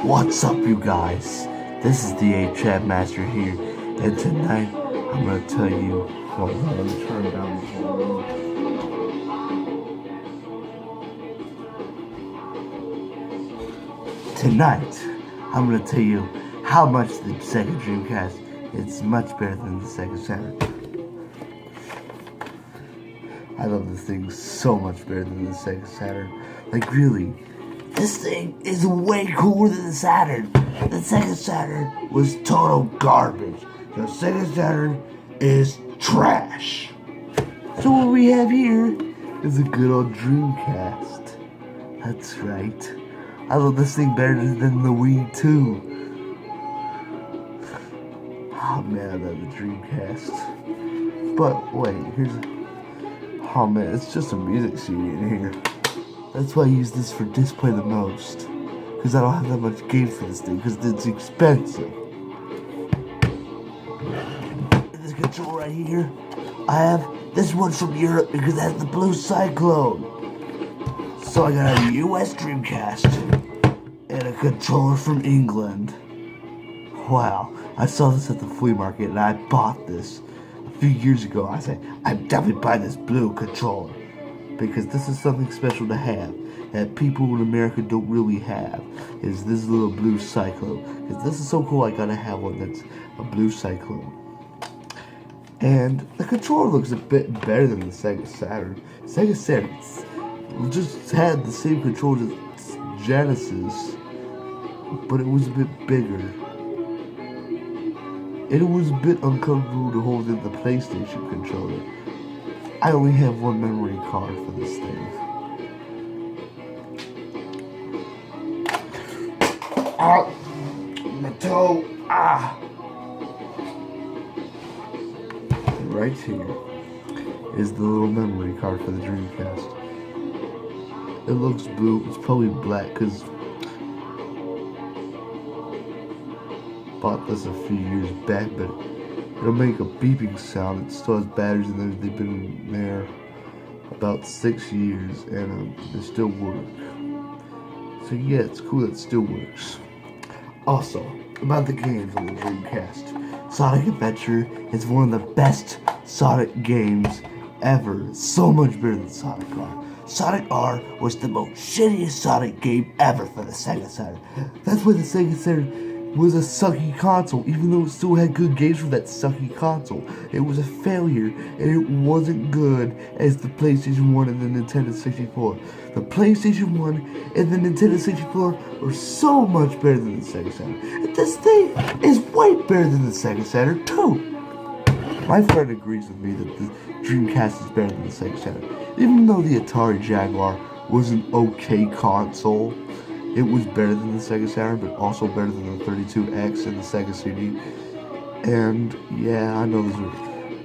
What's up, you guys? This is the A-Chat Master here, and tonight I'm gonna tell you. Hold on, let me turn down the volume. Tonight, I'm gonna tell you how much the Sega Dreamcast is much better than the Sega Saturn. I love this thing so much better than the Sega Saturn. Like, really. This thing is way cooler than the Saturn. The Sega Saturn was total garbage. The Sega Saturn is trash. So what we have here is a good old Dreamcast. That's right. I love this thing better than the Wii too. Oh man, I love the Dreamcast. But wait, oh man, it's just a music CD in here. That's why I use this for display the most. Because I don't have that much games for this thing, because it's expensive. This controller right here, I have this one's from Europe because it has the blue cyclone. So I got a US Dreamcast and a controller from England. Wow, I saw this at the flea market and I bought this a few years ago. I said, I'm definitely buying this blue controller. Because this is something special to have that people in America don't really have, is this little blue cyclone. Because this is so cool, I gotta have one that's a blue cyclone. And the controller looks a bit better than the Sega Saturn. Sega Saturn just had the same controller as Genesis, but it was a bit bigger. And it was a bit uncomfortable to hold in the PlayStation controller. I only have one memory card for this thing. Ah! My toe! Ah! Right here is the little memory card for the Dreamcast. It looks blue. It's probably black because bought this a few years back, but it'll make a beeping sound. It still has batteries in there. They've been in there about 6 years and they still work. So yeah, it's cool that it still works. Also, about the games on the Dreamcast. Sonic Adventure is one of the best Sonic games ever. So much better than Sonic R. Sonic R was the most shittiest Sonic game ever for the Sega Saturn. That's why the Sega Saturn was a sucky console, even though it still had good games for that sucky console. It was a failure, and it wasn't good as the PlayStation 1 and the Nintendo 64. The PlayStation 1 and the Nintendo 64 were so much better than the Sega Saturn. And this thing is way better than the Sega Saturn too. My friend agrees with me that the Dreamcast is better than the Sega Saturn. Even though the Atari Jaguar was an okay console, it was better than the Sega Saturn, but also better than the 32X and the Sega CD. And yeah, I know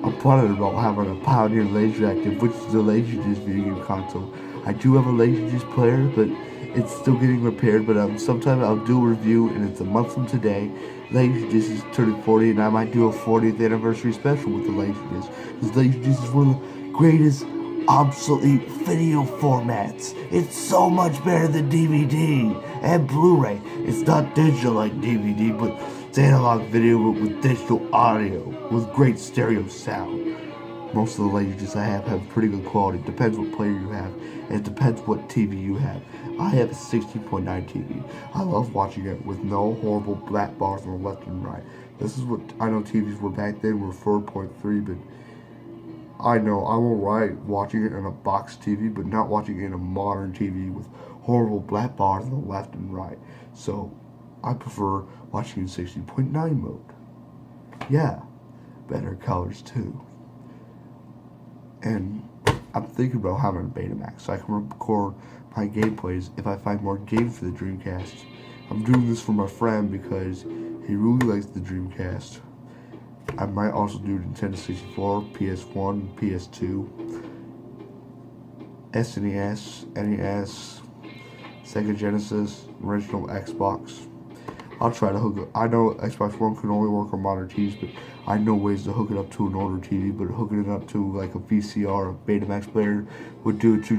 I'm proud about having a Pioneer Laseractive, which is a Laserdisc video game console. I do have a Laserdisc player, but it's still getting repaired. But sometime I'll do a review, and it's a month from today. Laserdisc is turning 40, and I might do a 40th anniversary special with the Laserdisc. Because Laserdisc is one of the greatest obsolete video formats. It's so much better than DVD and Blu-ray. It's not digital like DVD, but it's analog video with digital audio with great stereo sound. Most of the Laserdiscs I have pretty good quality. It depends what player you have, and it depends what TV you have. I have a 16.9 TV. I love watching it with no horrible black bars on the left and right. This is what I know TVs were back then were 4.3, but I know I'm alright watching it on a box TV, but not watching it in a modern TV with horrible black bars on the left and right. So I prefer watching in 60.9 mode. Yeah, better colors too. And I'm thinking about having a Betamax so I can record my gameplays if I find more games for the Dreamcast. I'm doing this for my friend because he really likes the Dreamcast. I might also do Nintendo 64, PS1, PS2, SNES, NES, Sega Genesis, original Xbox. I'll try to hook it. I know Xbox One can only work on modern TVs, but I know ways to hook it up to an older TV. But hooking it up to like a VCR, a Betamax player would do it too.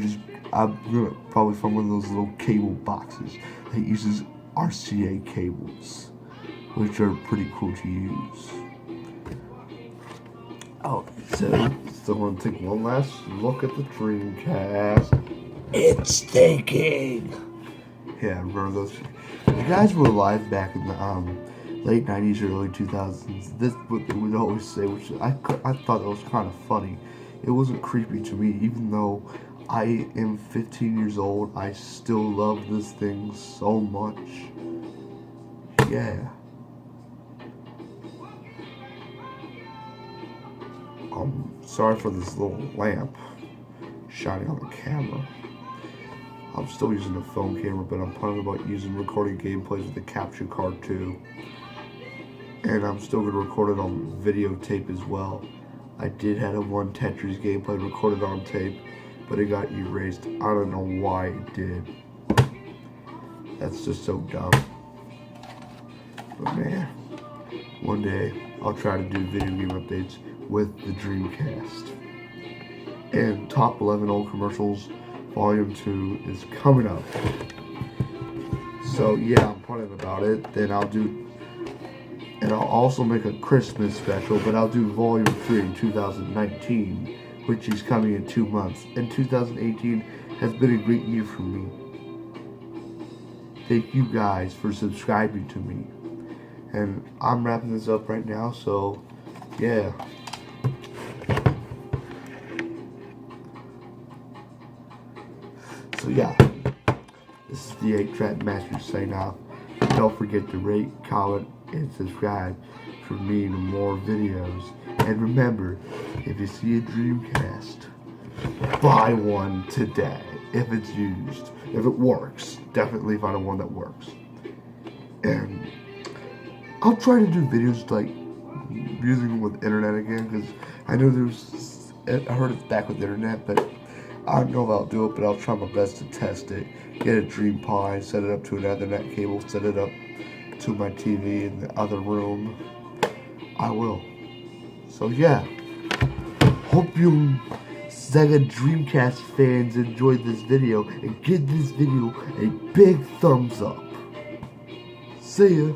I'm gonna probably find one of those little cable boxes that uses RCA cables, which are pretty cool to use. Oh, so want to take one last look at the Dreamcast. It's thinking. Yeah, remember those? The guys were alive back in the late 90s or early 2000s. This what they would always say, which I thought that was kind of funny. It wasn't creepy to me, even though I am 15 years old. I still love this thing so much. Yeah. Sorry for this little lamp shining on the camera. I'm still using a phone camera, but I'm planning about recording gameplays with the capture card too. And I'm still going to record it on videotape as well. I did have one Tetris gameplay recorded on tape, but it got erased. I don't know why it did. That's just so dumb. But man, one day I'll try to do video game updates with the Dreamcast. And Top 11 Old Commercials Volume 2 is coming up. So yeah, I'm planning about it. Then I'll also make a Christmas special, but I'll do Volume 3 in 2019, which is coming in 2 months. And 2018 has been a great year for me. Thank you guys for subscribing to me. And I'm wrapping this up right now, so yeah. So yeah, this is the 8-Track Master sign off. Don't forget to rate, comment, and subscribe for me and more videos. And remember, if you see a Dreamcast, buy one today. If it's used, if it works, definitely find one that works. And I'll try to do videos like using with internet again, because I know I heard it's back with internet, but I don't know if I'll do it, but I'll try my best to test it. Get a Dream Pi, set it up to an Ethernet cable, set it up to my TV in the other room. I will. So yeah, hope you Sega Dreamcast fans enjoyed this video, and give this video a big thumbs up. See ya.